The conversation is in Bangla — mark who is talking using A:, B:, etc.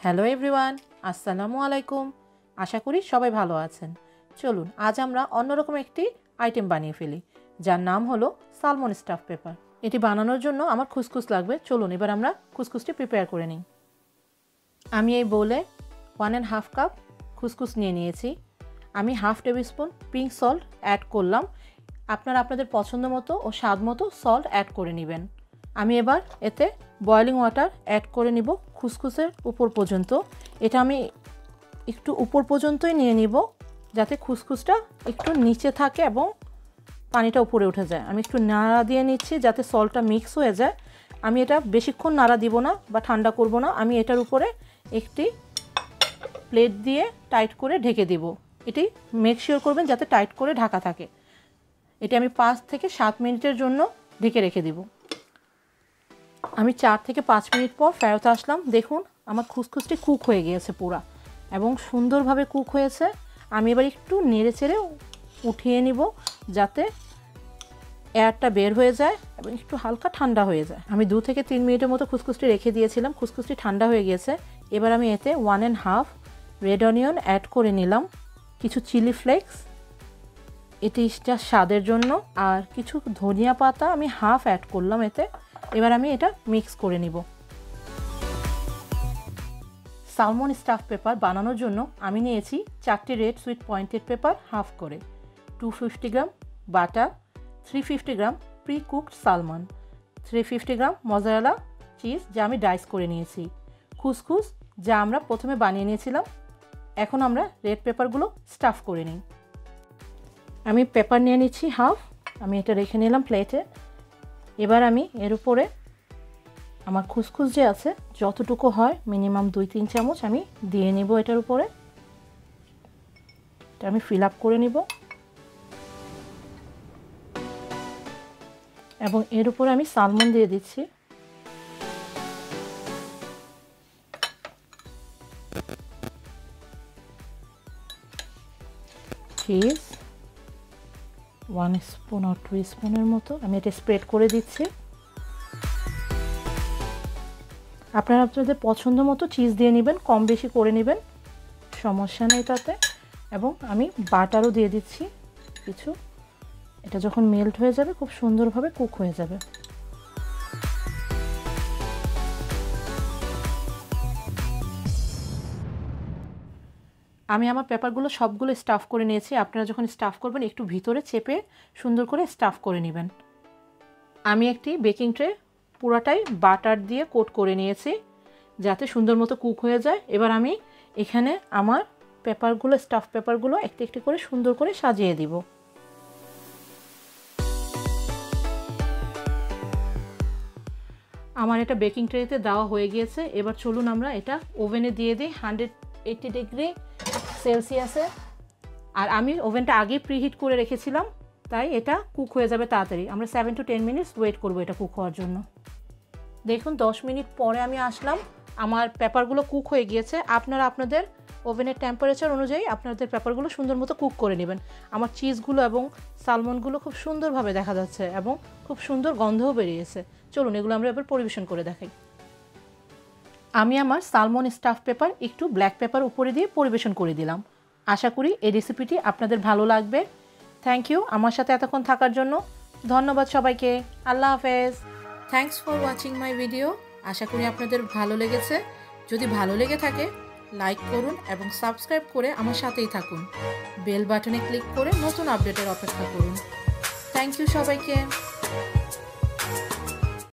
A: হ্যালো এভরিওয়ান, আসসালামু আলাইকুম। আশা করি সবাই ভালো আছেন। চলুন আজ আমরা অন্যরকম একটি আইটেম বানিয়ে ফেলি, যার নাম হলো সালমন স্টাফ পেপার। এটি বানানোর জন্য আমার খুসখুস লাগবে। চলুন এবার আমরা খুসখুসটি প্রিপেয়ার করে নিই। আমি এই বোলে 1.5 কাপ খুসখুস নিয়ে নিয়েছি। আমি 1/2 tablespoon pink salt add করলাম। আপনারা আপনাদের পছন্দ মতো ও স্বাদ মতো সল্ট অ্যাড করে নেবেন। আমি এবার এতে বয়লিং ওয়াটার অ্যাড করে নিব খুসখুসের উপর পর্যন্ত। এটা আমি একটু উপর পর্যন্তই নিয়ে নিব, যাতে খুসখুসটা একটু নিচে থাকে এবং পানিটা উপরে উঠে যায়। আমি একটু নাড়া দিয়ে নিচ্ছি যাতে সল্টটা মিক্স হয়ে যায়। আমি এটা বেশিক্ষণ নাড়া দিব না বা ঠান্ডা করব না। আমি এটার উপরে একটি প্লেট দিয়ে টাইট করে ঢেকে দিব। এটি মেক শিওর করবেন যাতে টাইট করে ঢাকা থাকে। এটি আমি 5 থেকে 7 মিনিটের জন্য ঢেকে রেখে দিব। আমি 4 থেকে 5 মিনিট পর ফেরত আসলাম। দেখুন আমার খুসখুসটি কুক হয়ে গিয়েছে পুরা, এবং সুন্দরভাবে কুক হয়েছে। আমি এবার একটু নেড়ে চেড়ে উঠিয়ে নিব যাতে এয়ারটা বের হয়ে যায় এবং একটু হালকা ঠান্ডা হয়ে যায়। আমি 2 থেকে 3 মিনিটের মতো খুসখুসটি রেখে দিয়েছিলাম। খুসখুসটি ঠান্ডা হয়ে গিয়েছে। এবার আমি এতে 1.5 রেড অনিয়ন অ্যাড করে নিলাম, কিছু চিলি ফ্লেক্স, এটি স্বাদের জন্য, আর কিছু ধনিয়া পাতা আমি হাফ অ্যাড করলাম এতে। এবার আমি এটা মিক্স করে নিব। সালমন স্টাফ পেপার বানানোর জন্য আমি নিয়েছি 4টি red sweet pointed paper half করে, 250 গ্রাম বাটার, 350 গ্রাম প্রি কুকড সালমন, 350 গ্রাম মজারেলা চিজ যা আমি ডাইস করে নিয়েছি, খুসখুস যা আমরা প্রথমে বানিয়ে নিয়েছিলাম। এখন আমরা রেড পেপারগুলো স্টাফ করে নিই। আমি পেপার নিয়ে নিচ্ছি হাফ, আমি এটা রেখে নিলাম প্লেটে। এবার আমি এর উপরে আমার খুসখুস যে আছে যতটুকু হয় মিনিমাম 2-3 চামচ আমি দিয়ে নিব এটার উপরে। এটা আমি ফিল আপ করে নিব এবং এর উপরে আমি সালমন দিয়ে দিচ্ছি। চিজ 1 স্পুন আর 2 স্পুনের মতো আমি এটা স্প্রেড করে দিচ্ছি। আপনারা আপনাদের পছন্দ মতো চিজ দিয়ে নেবেন, কম বেশি করে নেবেন, সমস্যা নেই তাতে। এবং আমি বাটারও দিয়ে দিচ্ছি কিছু। এটা যখন মেল্ট হয়ে যাবে খুব সুন্দরভাবে কুক হয়ে যাবে। আমি আমার পেপারগুলো সবগুলো স্টাফ করে নিয়েছি। আপনারা যখন স্টাফ করবেন একটু ভিতরে চেপে সুন্দর করে স্টাফ করে নেবেন। আমি একটি বেকিং ট্রে পুরাটাই বাটার দিয়ে কোট করে নিয়েছি যাতে সুন্দর মতো কুক হয়ে যায়। এবার আমি এখানে আমার পেপারগুলো, স্টাফ পেপারগুলো একটি একটি করে সুন্দর করে সাজিয়ে দিব। আমার এটা বেকিং ট্রেতে দেওয়া হয়ে গিয়েছে। এবার চলুন আমরা এটা ওভেনে দিয়ে দিই 180 ডিগ্রি সেলসিয়াসে। আর আমি ওভেনটা আগে প্রিহিট করে রেখেছিলাম, তাই এটা কুক হয়ে যাবে তাড়াতাড়ি। আমরা 7 to 10 মিনিটস ওয়েট করব এটা কুক হওয়ার জন্য। দেখুন 10 মিনিট পরে আমি আসলাম, আমার পেপারগুলো কুক হয়ে গিয়েছে। আপনারা আপনাদের ওভেনের টেম্পারেচার অনুযায়ী আপনাদের পেপারগুলো সুন্দর মতো কুক করে নেবেন। আমার চিজগুলো এবং সালমনগুলো খুব সুন্দরভাবে দেখা যাচ্ছে এবং খুব সুন্দর গন্ধও বেরিয়েছে। চলুন এগুলো আমরা এবার পরিবেশন করে দেখাই। আমি আমার সালমন স্টাফ পেপার একটু ব্ল্যাক পেপার উপরে দিয়ে পরিবেশন করে দিলাম। আশা করি এই রেসিপিটি আপনাদের ভালো লাগবে। থ্যাংক ইউ আমার সাথে এতক্ষণ থাকার জন্য। ধন্যবাদ সবাইকে। আল্লাহ হাফেজ। Thanks for watching my video. আশা করি আপনাদের ভালো লেগেছে। যদি ভালো লেগে থাকে লাইক করুন এবং সাবস্ক্রাইব করে আমার সাথেই থাকুন। বেল বাটনে ক্লিক করে নতুন আপডেটের অপেক্ষা করুন। থ্যাংক ইউ সবাইকে।